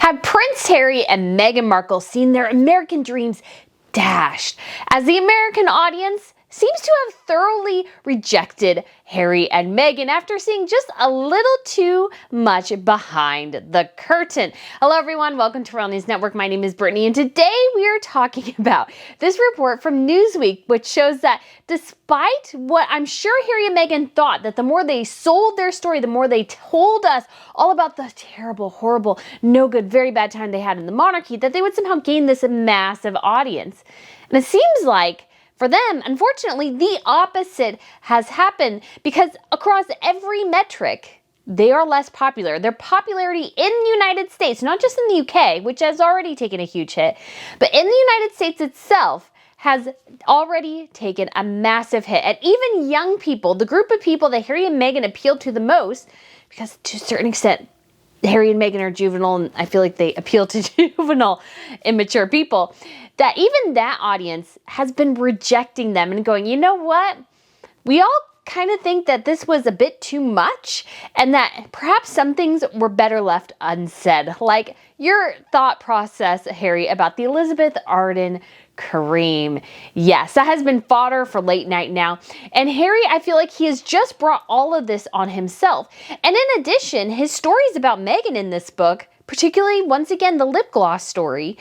Have Prince Harry and Meghan Markle seen their American dreams dashed, as the American audience seems to have thoroughly rejected Harry and Meghan after seeing just a little too much behind the curtain. Hello everyone, welcome to Royal News Network. My name is Brittany, and today we are talking about this report from Newsweek, which shows that despite what I'm sure Harry and Meghan thought, that the more they sold their story, the more they told us all about the terrible, horrible, no good, very bad time they had in the monarchy, that they would somehow gain this massive audience. And it seems like for them, unfortunately, the opposite has happened, because across every metric, they are less popular. Their popularity in the United States, not just in the UK, which has already taken a huge hit, but in the United States itself has already taken a massive hit. And even young people, the group of people that Harry and Meghan appealed to the most, because to a certain extent, Harry and Meghan are juvenile, and I feel like they appeal to juvenile, immature people, that even that audience has been rejecting them and going, you know what? We all kind of think that this was a bit too much, and that perhaps some things were better left unsaid. Like your thought process, Harry, about the Elizabeth Arden cream. Yes, that has been fodder for late night now. And Harry, I feel like he has just brought all of this on himself. And in addition, his stories about Meghan in this book, particularly once again the lip gloss story,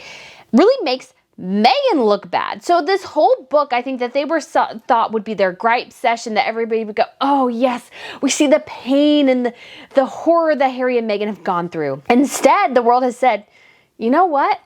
really makes Meghan look bad. So this whole book, I think that they were thought would be their gripe session, that everybody would go, oh yes, we see the pain and the horror that Harry and Meghan have gone through. Instead, the world has said, you know what?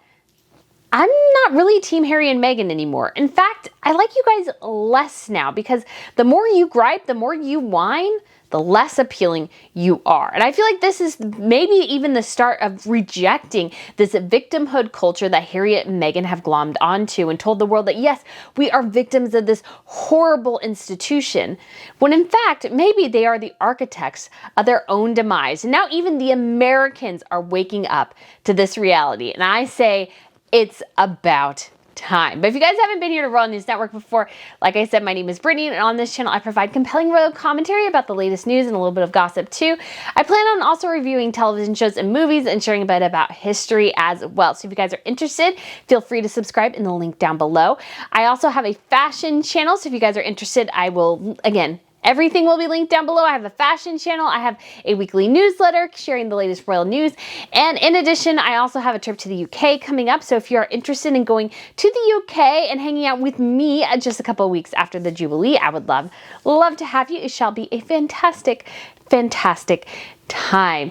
I'm not really team Harry and Meghan anymore. In fact, I like you guys less now, because the more you gripe, the more you whine, the less appealing you are. And I feel like this is maybe even the start of rejecting this victimhood culture that Harry and Meghan have glommed onto and told the world that, yes, we are victims of this horrible institution, when in fact, maybe they are the architects of their own demise. And now even the Americans are waking up to this reality. And I say, it's about time. But if you guys haven't been here to Royal News Network before, like I said, my name is Brittany, and on this channel I provide compelling royal commentary about the latest news and a little bit of gossip too. I plan on also reviewing television shows and movies and sharing a bit about history as well. So if you guys are interested, feel free to subscribe in the link down below. I also have a fashion channel, so if you guys are interested, I will, again, everything will be linked down below. I have a fashion channel. I have a weekly newsletter sharing the latest royal news. And in addition, I also have a trip to the UK coming up. So if you are interested in going to the UK and hanging out with me just a couple of weeks after the Jubilee, I would love to have you. It shall be a fantastic, fantastic time.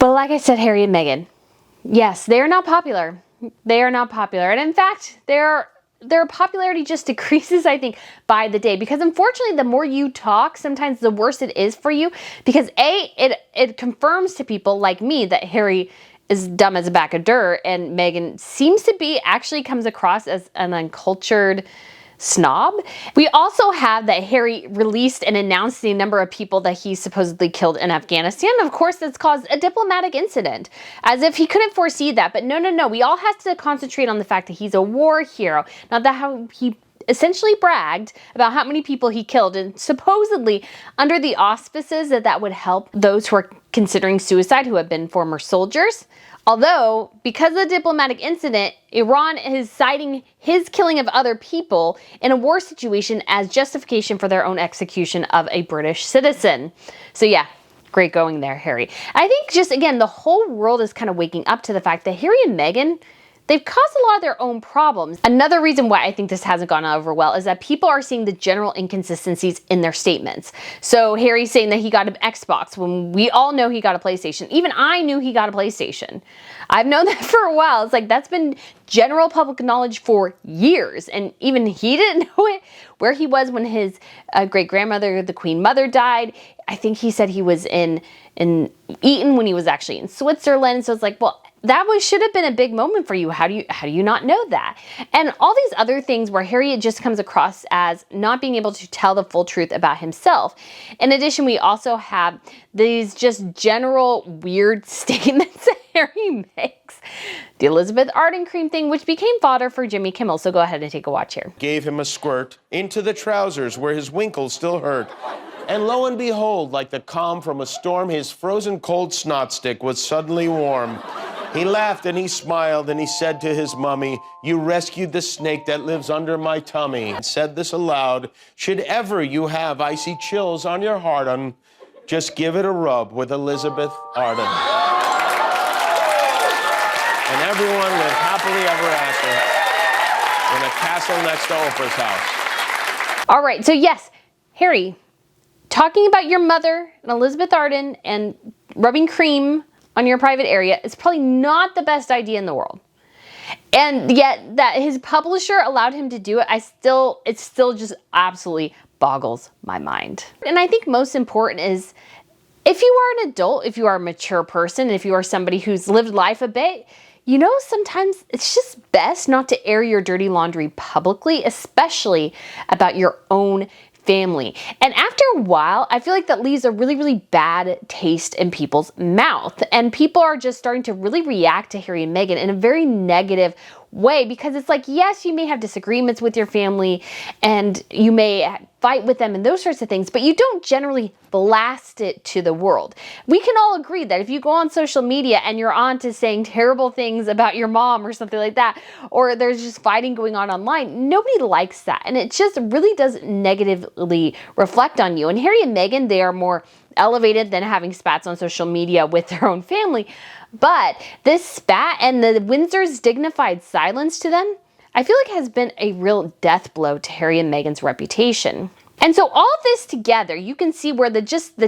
But like I said, Harry and Meghan, yes, they are not popular. They are not popular. And in fact, their popularity just decreases, I think, by the day, because unfortunately the more you talk, sometimes the worse it is for you, because it confirms to people like me that Harry is dumb as a bag of dirt, and Meghan seems to be, actually comes across as an uncultured snob. We also have that Harry released and announced the number of people that he supposedly killed in Afghanistan. Of course, that's caused a diplomatic incident, as if he couldn't foresee that. But no, we all have to concentrate on the fact that he's a war hero, not that how he essentially bragged about how many people he killed, and supposedly under the auspices that would help those who are considering suicide who have been former soldiers. Although, because of the diplomatic incident, Iran is citing his killing of other people in a war situation as justification for their own execution of a British citizen. So yeah, great going there, Harry. I think just, again, the whole world is kind of waking up to the fact that Harry and Meghan, they've caused a lot of their own problems. Another reason why I think this hasn't gone over well is that people are seeing the general inconsistencies in their statements. So Harry's saying that he got an Xbox when we all know he got a PlayStation. Even I knew he got a PlayStation. I've known that for a while. It's like, that's been general public knowledge for years. And even he didn't know it, where he was when his great-grandmother, the Queen Mother, died. I think he said he was in Eton when he was actually in Switzerland. So it's like, well, that should have been a big moment for you. How do you not know that? And all these other things where Harry just comes across as not being able to tell the full truth about himself. In addition, we also have these just general weird statements that Harry makes. The Elizabeth Arden cream thing, which became fodder for Jimmy Kimmel. So go ahead and take a watch here. Gave him a squirt into the trousers where his winkles still hurt. And lo and behold, like the calm from a storm, his frozen cold snot stick was suddenly warm. He laughed and he smiled and he said to his mummy, "You rescued the snake that lives under my tummy." And said this aloud, "Should ever you have icy chills on your heart, just give it a rub with Elizabeth Arden." And everyone lived happily ever after in a castle next to Oprah's house. All right, so yes, Harry, talking about your mother and Elizabeth Arden and rubbing cream on your private area is probably not the best idea in the world. And yet that his publisher allowed him to do it, it still just absolutely boggles my mind. And I think most important is, if you are an adult, if you are a mature person, if you are somebody who's lived life a bit, you know, sometimes it's just best not to air your dirty laundry publicly, especially about your own family. And after a while, I feel like that leaves a really, really bad taste in people's mouth. And people are just starting to really react to Harry and Meghan in a very negative way, because it's like, yes, you may have disagreements with your family and you may fight with them and those sorts of things, but you don't generally blast it to the world. We can all agree that if you go on social media and you're on to saying terrible things about your mom or something like that, or there's just fighting going on online, nobody likes that. And it just really does negatively reflect on you. And Harry and Meghan, they are more elevated than having spats on social media with their own family. But this spat and the Windsor's dignified silence to them, I feel like has been a real death blow to Harry and Meghan's reputation. And so all of this together, you can see where the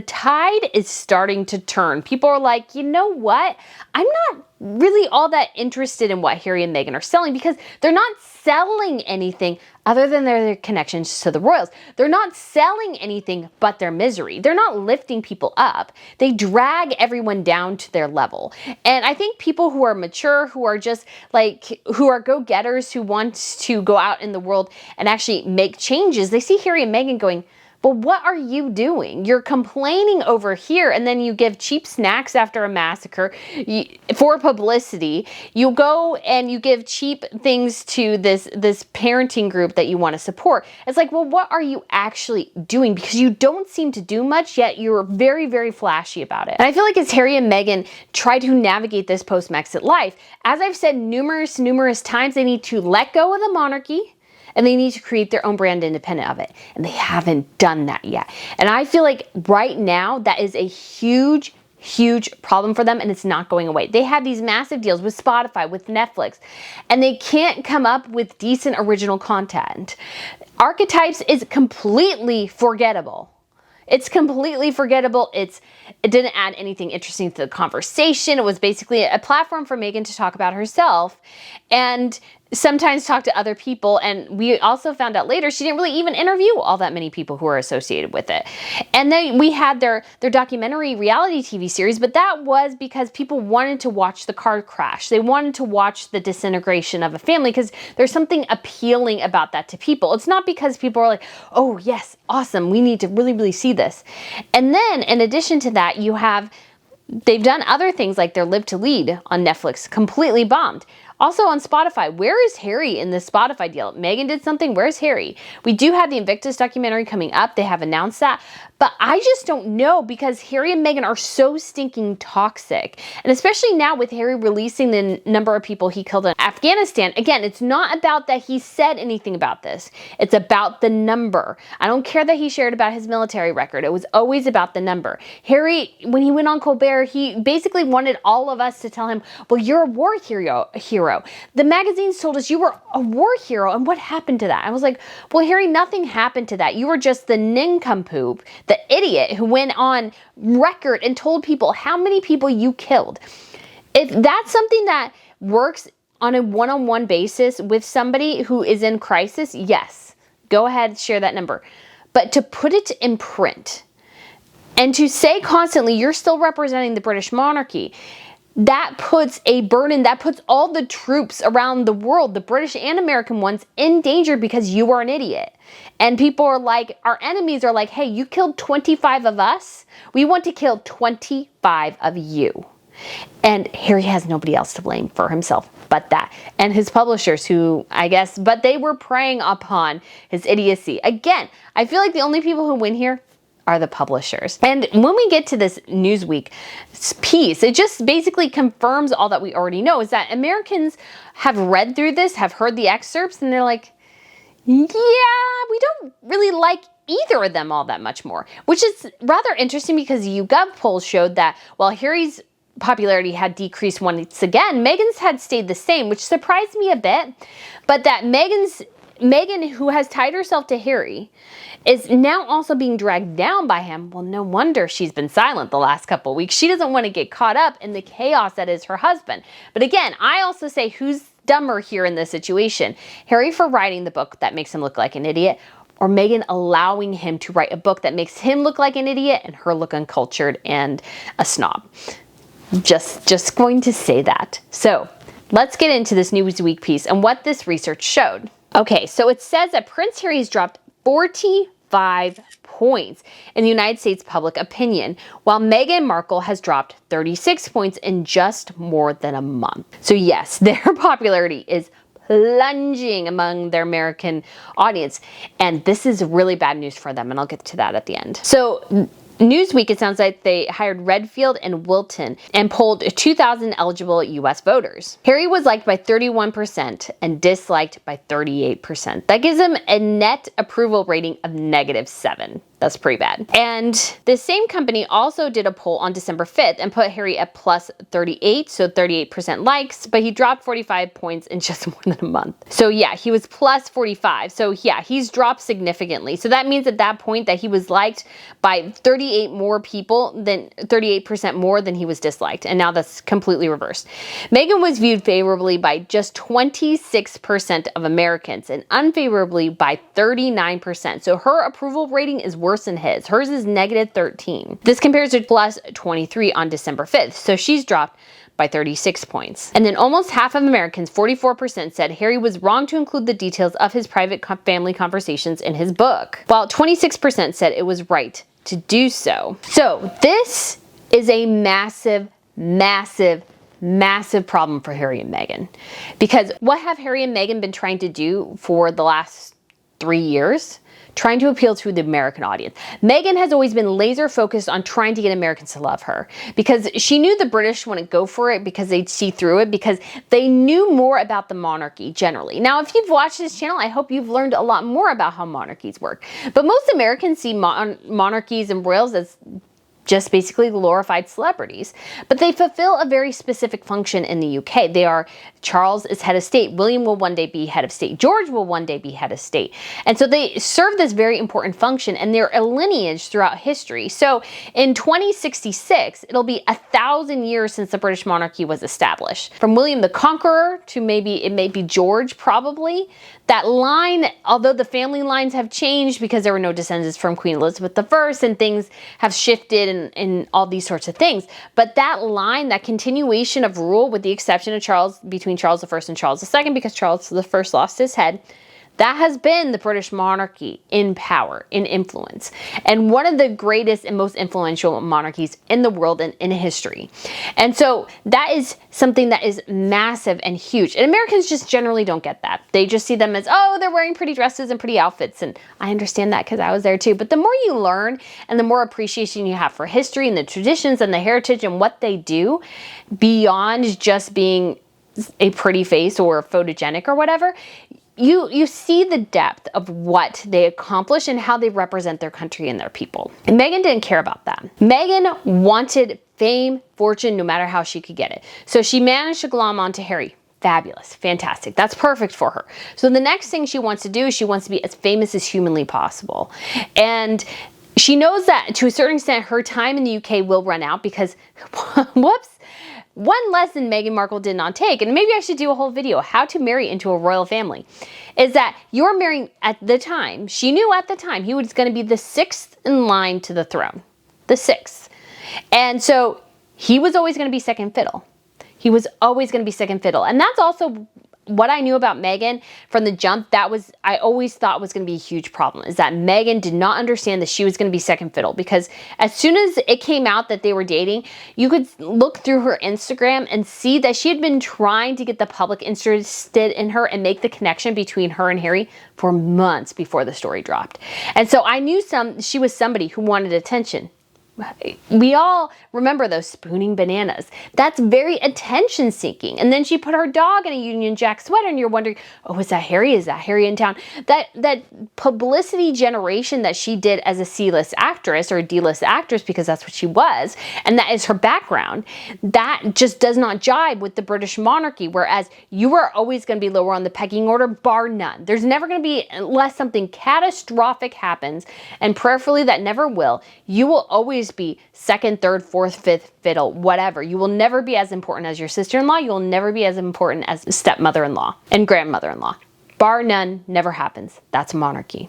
tide is starting to turn. People are like, you know what? I'm not really all that interested in what Harry and Meghan are selling, because they're not selling anything other than their connections to the royals. They're not selling anything but their misery. They're not lifting people up. They drag everyone down to their level. And I think people who are mature, who are just like, who are go-getters, who want to go out in the world and actually make changes, they see Harry and Meghan going, well, what are you doing? You're complaining over here, and then you give cheap snacks after a massacre for publicity. You go and you give cheap things to this parenting group that you want to support. It's like, well, what are you actually doing? Because you don't seem to do much, yet you're very, very flashy about it. And I feel like as Harry and Meghan try to navigate this post-Megxit life, as I've said numerous times, they need to let go of the monarchy, and they need to create their own brand independent of it. And they haven't done that yet. And I feel like right now that is a huge problem for them, and it's not going away. They have these massive deals with Spotify, with Netflix, and they can't come up with decent original content. Archetypes is completely forgettable. It's completely forgettable. It didn't add anything interesting to the conversation. It was basically a platform for Meghan to talk about herself and sometimes talk to other people. And we also found out later she didn't really even interview all that many people who are associated with it. And then we had their documentary reality TV series, but that was because people wanted to watch the car crash. They wanted to watch the disintegration of a family because there's something appealing about that to people. It's not because people are like, oh yes, awesome, we need to really, really see this. And then in addition to that, they've done other things like their Live to Lead on Netflix, completely bombed. Also on Spotify, where is Harry in this Spotify deal? Meghan did something, where's Harry? We do have the Invictus documentary coming up, they have announced that, but I just don't know, because Harry and Meghan are so stinking toxic. And especially now with Harry releasing the number of people he killed in Afghanistan, again, it's not about that he said anything about this, it's about the number. I don't care that he shared about his military record, it was always about the number. Harry, when he went on Colbert, he basically wanted all of us to tell him, well, you're a war hero. The magazines told us you were a war hero, and what happened to that? I was like, well, Harry, nothing happened to that. You were just the nincompoop, the idiot who went on record and told people how many people you killed. If that's something that works on a one-on-one basis with somebody who is in crisis, yes, go ahead, share that number. But to put it in print and to say constantly you're still representing the British monarchy, that puts a burden, that puts all the troops around the world, the British and American ones, in danger because you are an idiot. And people are like, our enemies are like, hey, you killed 25 of us. We want to kill 25 of you. And Harry has nobody else to blame for himself but that. And his publishers who, I guess, but they were preying upon his idiocy. Again, I feel like the only people who win here are the publishers. And when we get to this Newsweek piece, it just basically confirms all that we already know, is that Americans have read through this, have heard the excerpts, and they're like, yeah, we don't really like either of them all that much more, which is rather interesting because YouGov polls showed that while Harry's popularity had decreased once again, Meghan's had stayed the same, which surprised me a bit, but that Meghan, who has tied herself to Harry, is now also being dragged down by him. Well, no wonder she's been silent the last couple of weeks. She doesn't want to get caught up in the chaos that is her husband. But again, I also say, who's dumber here in this situation? Harry for writing the book that makes him look like an idiot, or Meghan allowing him to write a book that makes him look like an idiot and her look uncultured and a snob? Just going to say that. So let's get into this Newsweek piece and what this research showed. Okay, so it says that Prince Harry has dropped 45 points in the United States public opinion, while Meghan Markle has dropped 36 points in just more than a month. So yes, their popularity is plunging among their American audience, and this is really bad news for them, and I'll get to that at the end. So Newsweek, it sounds like they hired Redfield and Wilton and polled 2,000 eligible U.S. voters. Harry was liked by 31% and disliked by 38%. That gives him a net approval rating of -7. That's pretty bad. And the same company also did a poll on December 5th and put Harry at plus 38, so 38% likes, but he dropped 45 points in just more than a month. So yeah, he was plus 45. So yeah, he's dropped significantly. So that means at that point that he was liked by 38% more than he was disliked. And now that's completely reversed. Meghan was viewed favorably by just 26% of Americans and unfavorably by 39%. So her approval rating is worse than his. Hers is -13. This compares to plus 23 on December 5th. So she's dropped by 36 points. And then almost half of Americans, 44%, said Harry was wrong to include the details of his private family conversations in his book, while 26% said it was right to do so. So this is a massive, massive, massive problem for Harry and Meghan. Because what have Harry and Meghan been trying to do for the last 3 years? Trying to appeal to the American audience. Meghan has always been laser focused on trying to get Americans to love her, because she knew the British wouldn't go for it because they'd see through it, because they knew more about the monarchy generally. Now, if you've watched this channel, I hope you've learned a lot more about how monarchies work. But most Americans see monarchies and royals as just basically glorified celebrities. But they fulfill a very specific function in the UK. They are, Charles is head of state, William will one day be head of state, George will one day be head of state. And so they serve this very important function, and they're a lineage throughout history. So in 2066, it'll be 1,000 years since the British monarchy was established. From William the Conqueror to maybe George, probably. That line, although the family lines have changed because there were no descendants from Queen Elizabeth I and things have shifted and all these sorts of things. But that line, that continuation of rule, with the exception of between Charles I and Charles II, because Charles I lost his head, that has been the British monarchy in power, in influence, and one of the greatest and most influential monarchies in the world and in history. And so that is something that is massive and huge. And Americans just generally don't get that. They just see them as, oh, they're wearing pretty dresses and pretty outfits. And I understand that because I was there too. But the more you learn and the more appreciation you have for history and the traditions and the heritage and what they do beyond just being a pretty face or photogenic or whatever, you see the depth of what they accomplish and how they represent their country and their people. And Meghan didn't care about that. Meghan wanted fame, fortune, no matter how she could get it. So she managed to glom onto Harry. Fabulous, fantastic. That's perfect for her. So the next thing she wants to do is she wants to be as famous as humanly possible. And she knows that to a certain extent her time in the UK will run out because, whoops, one lesson Meghan Markle did not take, and maybe I should do a whole video, how to marry into a royal family, is that you're marrying at the time, she knew at the time he was going to be the 6th in line to the throne. The 6th. And so he was always going to be second fiddle. He was always going to be second fiddle. And that's also what I knew about Meghan from the jump, I always thought was going to be a huge problem, is that Meghan did not understand that she was going to be second fiddle, because as soon as it came out that they were dating, you could look through her Instagram and see that she had been trying to get the public interested in her and make the connection between her and Harry for months before the story dropped. And so I knew she was somebody who wanted attention. We all remember those spooning bananas. That's very attention seeking. And then she put her dog in a Union Jack sweater and you're wondering, oh, is that Harry? Is that Harry in town? That publicity generation that she did as a C-list actress or a D-list actress, because that's what she was, and that is her background, that just does not jibe with the British monarchy, whereas you are always going to be lower on the pecking order, bar none. There's never going to be, unless something catastrophic happens, and prayerfully that never will, you will always be second, third, fourth, fifth fiddle, whatever. You will never be as important as your sister-in-law. You will never be as important as stepmother-in-law and grandmother-in-law. Bar none, never happens. That's a monarchy.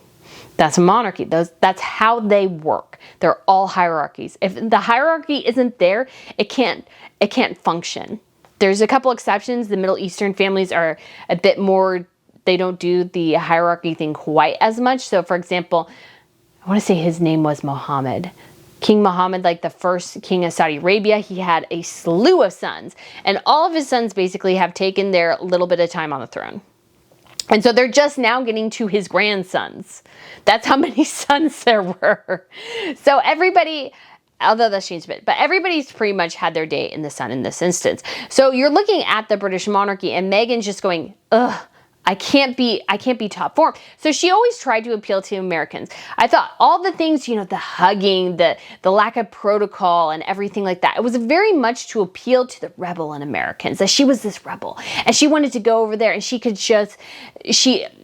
That's a monarchy. That's how they work. They're all hierarchies. If the hierarchy isn't there, it can't function. There's a couple exceptions. The Middle Eastern families are a bit more, they don't do the hierarchy thing quite as much. So for example, I want to say his name was Mohammed. King Mohammed, like the first king of Saudi Arabia, he had a slew of sons, and all of his sons basically have taken their little bit of time on the throne. And so they're just now getting to his grandsons. That's how many sons there were. So everybody, although that's changed a bit, but everybody's pretty much had their day in the sun in this instance. So you're looking at the British monarchy and Meghan's just going, ugh, I can't be top form. So she always tried to appeal to Americans. I thought all the things, the hugging, the lack of protocol and everything like that, it was very much to appeal to the rebel in Americans, that she was this rebel and she wanted to go over there and she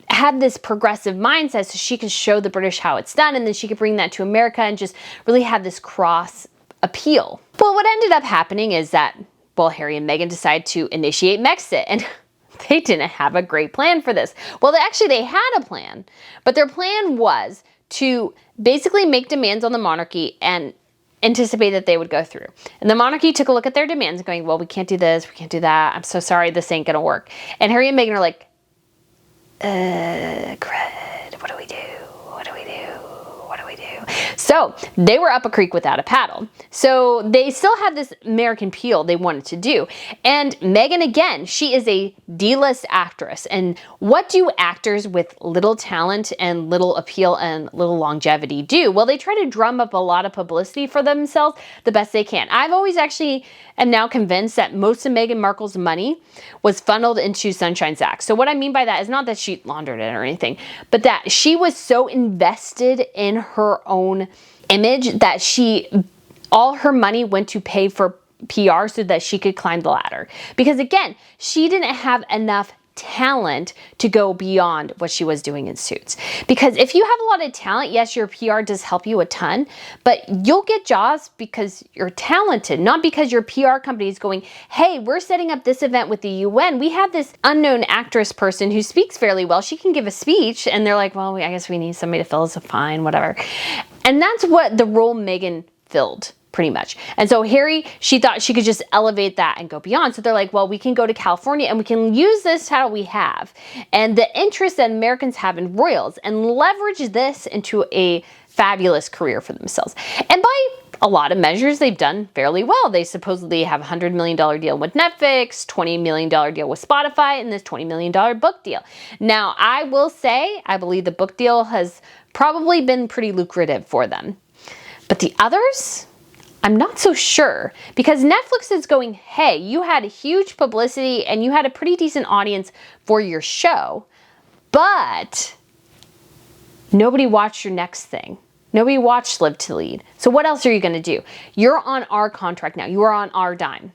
had this progressive mindset so she could show the British how it's done, and then she could bring that to America and just really have this cross appeal. Well, what ended up happening is that, Harry and Meghan decided to initiate Megxit, and they didn't have a great plan for this. Well, they had a plan, but their plan was to basically make demands on the monarchy and anticipate that they would go through. And the monarchy took a look at their demands going, well, we can't do this, we can't do that. I'm so sorry, this ain't gonna work. And Harry and Meghan are like, crud, what do we do? What do we do? What do we do? So they were up a creek without a paddle. So they still had this American appeal they wanted to do. And Meghan, again, she is a D-list actress. And what do actors with little talent and little appeal and little longevity do? Well, they try to drum up a lot of publicity for themselves the best they can. I've always actually am now convinced that most of Meghan Markle's money was funneled into Sunshine Zach. So what I mean by that is not that she laundered it or anything, but that she was so invested in her own image that all her money went to pay for PR so that she could climb the ladder. Because again, she didn't have enough talent to go beyond what she was doing in Suits. Because if you have a lot of talent, yes, your PR does help you a ton, but you'll get jobs because you're talented, not because your PR company is going, hey, we're setting up this event with the UN. We have this unknown actress person who speaks fairly well. She can give a speech. And they're like, well, I guess we need somebody to fill us, fine, whatever. And that's what the role Meghan filled, pretty much. And so Harry, she thought she could just elevate that and go beyond. So they're like, well, we can go to California and we can use this title we have and the interest that Americans have in royals and leverage this into a fabulous career for themselves. And by a lot of measures, they've done fairly well. They supposedly have a $100 million deal with Netflix, $20 million deal with Spotify, and this $20 million book deal. Now, I will say, I believe the book deal has probably been pretty lucrative for them. But the others, I'm not so sure, because Netflix is going, hey, you had huge publicity and you had a pretty decent audience for your show, but nobody watched your next thing. Nobody watched Live to Lead. So what else are you going to do? You're on our contract now. You are on our dime.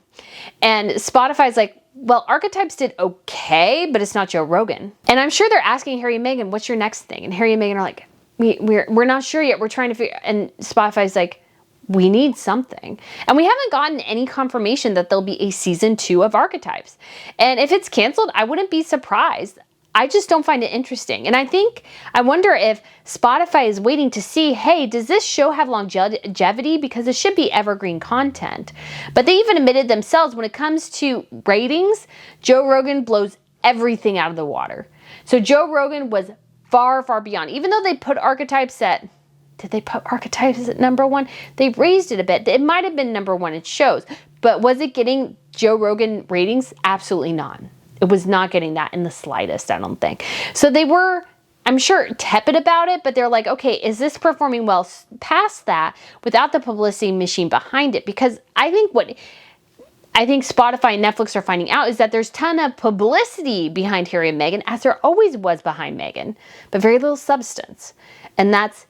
And Spotify's like, well, Archetypes did okay, but it's not Joe Rogan. And I'm sure they're asking Harry and Meghan, what's your next thing? And Harry and Meghan are like, we're not sure yet. We're trying to figure. And Spotify's like, we need something. And we haven't gotten any confirmation that there'll be a season 2 of Archetypes. And if it's canceled, I wouldn't be surprised. I just don't find it interesting. And I wonder if Spotify is waiting to see, hey, does this show have longevity? Because it should be evergreen content. But they even admitted themselves when it comes to ratings, Joe Rogan blows everything out of the water. So Joe Rogan was far, far beyond. Even though they put Archetypes at, did they put Archetypes at #1? They raised it a bit. It might have been #1 in shows, but was it getting Joe Rogan ratings? Absolutely not. It was not getting that in the slightest, I don't think. So they were, I'm sure, tepid about it, but they're like, okay, is this performing well past that without the publicity machine behind it? Because I think Spotify and Netflix are finding out is that there's a ton of publicity behind Harry and Meghan, as there always was behind Meghan, but very little substance. And that's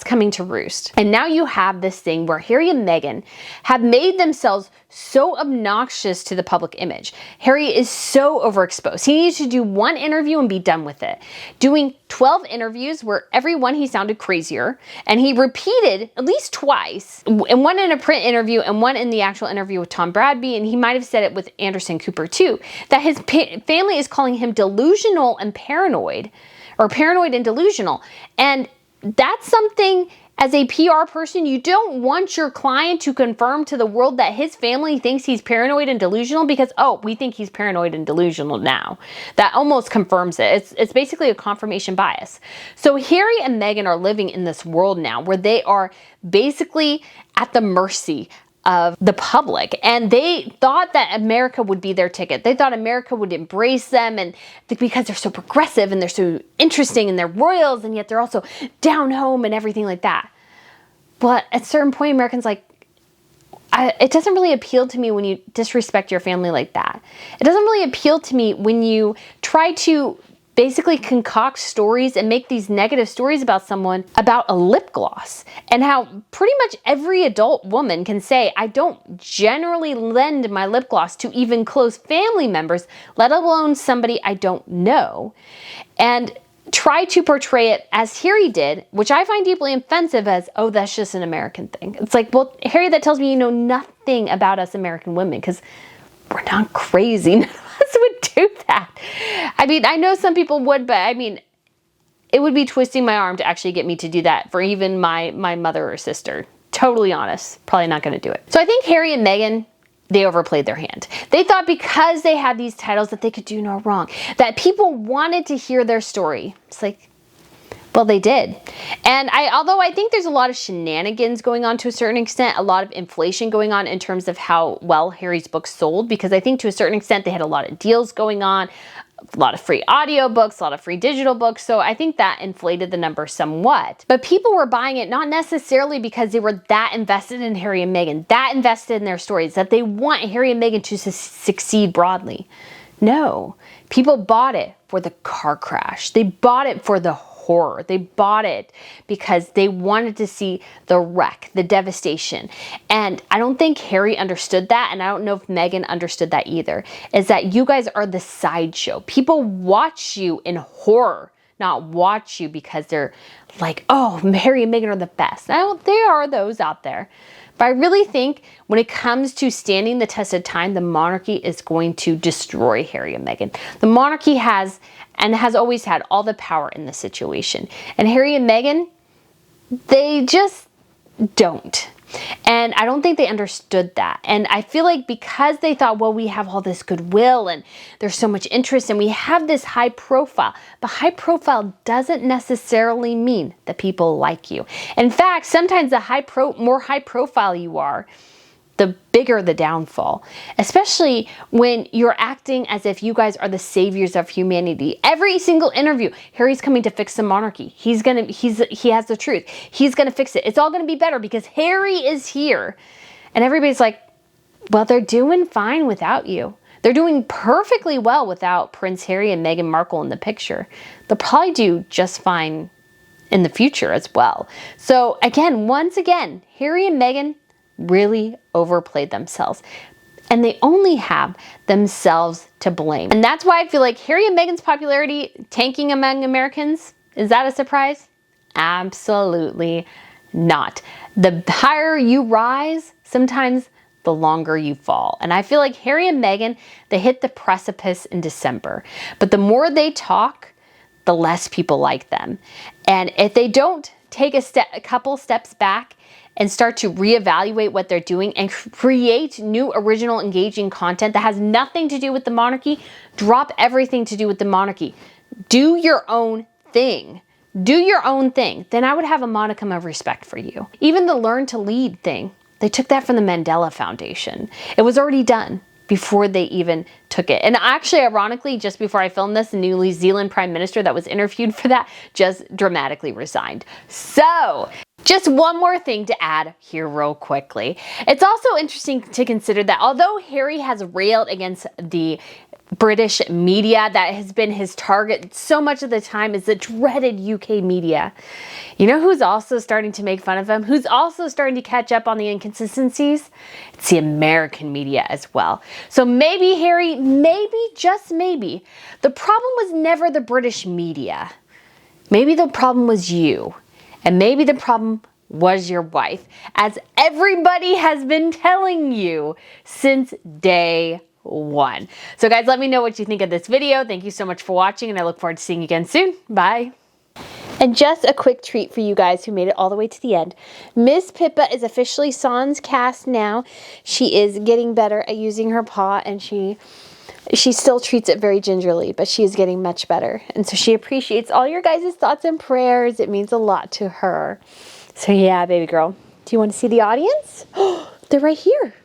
coming to roost. And now you have this thing where Harry and Meghan have made themselves so obnoxious to the public image. Harry is so overexposed. He needs to do one interview and be done with it. Doing 12 interviews where every one he sounded crazier, and he repeated at least twice, and one in a print interview and one in the actual interview with Tom Bradby, and he might have said it with Anderson Cooper too, that his family is calling him delusional and paranoid, or paranoid and delusional. And that's something, as a PR person, you don't want your client to confirm to the world that his family thinks he's paranoid and delusional because, oh, we think he's paranoid and delusional now. That almost confirms it. It's basically a confirmation bias. So Harry and Meghan are living in this world now where they are basically at the mercy of the public, and they thought that America would be their ticket. They thought America would embrace them, and because they're so progressive and they're so interesting and they're royals, and yet they're also down home and everything like that. But at a certain point, Americans like, it doesn't really appeal to me when you disrespect your family like that. It doesn't really appeal to me when you try to basically concoct stories and make these negative stories about someone about a lip gloss, and how pretty much every adult woman can say, I don't generally lend my lip gloss to even close family members, let alone somebody I don't know, and try to portray it as Harry did, which I find deeply offensive as, oh, that's just an American thing. It's like, well, Harry, that tells me you know nothing about us American women, because we're not crazy. None of us would do that. I mean, I know some people would, but I mean, it would be twisting my arm to actually get me to do that for even my mother or sister. Totally honest. Probably not going to do it. So I think Harry and Meghan, they overplayed their hand. They thought because they had these titles that they could do no wrong, that people wanted to hear their story. It's like, well, they did. And although I think there's a lot of shenanigans going on to a certain extent, a lot of inflation going on in terms of how well Harry's books sold, because I think to a certain extent they had a lot of deals going on, a lot of free audiobooks, a lot of free digital books. So I think that inflated the number somewhat. But people were buying it not necessarily because they were that invested in Harry and Meghan, that invested in their stories, that they want Harry and Meghan to succeed broadly. No, people bought it for the car crash. They bought it for the horror. They bought it because they wanted to see the wreck, the devastation. And I don't think Harry understood that, and I don't know if Meghan understood that either, is that you guys are the sideshow. People watch you in horror, not watch you because they're like, oh, Harry and Meghan are the best. Now, there are those out there. But I really think when it comes to standing the test of time, the monarchy is going to destroy Harry and Meghan. The monarchy has always had all the power in this situation. And Harry and Meghan, they just don't. And I don't think they understood that. And I feel like because they thought, well, we have all this goodwill and there's so much interest and we have this high profile, but high profile doesn't necessarily mean that people like you. In fact, sometimes the more high profile you are, the bigger the downfall, especially when you're acting as if you guys are the saviors of humanity. Every single interview, Harry's coming to fix the monarchy. He has the truth. He's going to fix it. It's all going to be better because Harry is here. And everybody's like, well, they're doing fine without you. They're doing perfectly well without Prince Harry and Meghan Markle in the picture. They'll probably do just fine in the future as well. So again, once again, Harry and Meghan really overplayed themselves. And they only have themselves to blame. And that's why I feel like Harry and Meghan's popularity tanking among Americans, is that a surprise? Absolutely not. The higher you rise, sometimes the longer you fall. And I feel like Harry and Meghan, they hit the precipice in December. But the more they talk, the less people like them. And if they don't take a couple steps back and start to reevaluate what they're doing and create new, original, engaging content that has nothing to do with the monarchy, drop everything to do with the monarchy. Do your own thing. Do your own thing. Then I would have a modicum of respect for you. Even the learn to lead thing, they took that from the Mandela Foundation. It was already done before they even took it. And actually, ironically, just before I filmed this, the New Zealand Prime Minister that was interviewed for that just dramatically resigned. So, just one more thing to add here real quickly. It's also interesting to consider that although Harry has railed against the British media that has been his target so much of the time is the dreaded UK media. You know who's also starting to make fun of him? Who's also starting to catch up on the inconsistencies? It's the American media as well. So maybe Harry, maybe, just maybe, the problem was never the British media. Maybe the problem was you. And maybe the problem was your wife, as everybody has been telling you since day one. So guys, let me know what you think of this video. Thank you so much for watching, and I look forward to seeing you again soon. Bye. And just a quick treat for you guys who made it all the way to the end. Miss Pippa is officially sans cast now. She is getting better at using her paw, and she still treats it very gingerly, but she is getting much better. And so she appreciates all your guys' thoughts and prayers. It means a lot to her. So yeah, baby girl. Do you want to see the audience? Oh, they're right here.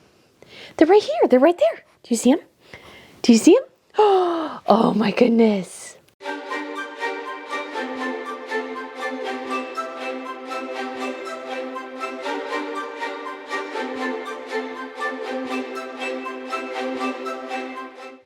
They're right here. They're right there. Do you see them? Do you see them? Oh my goodness.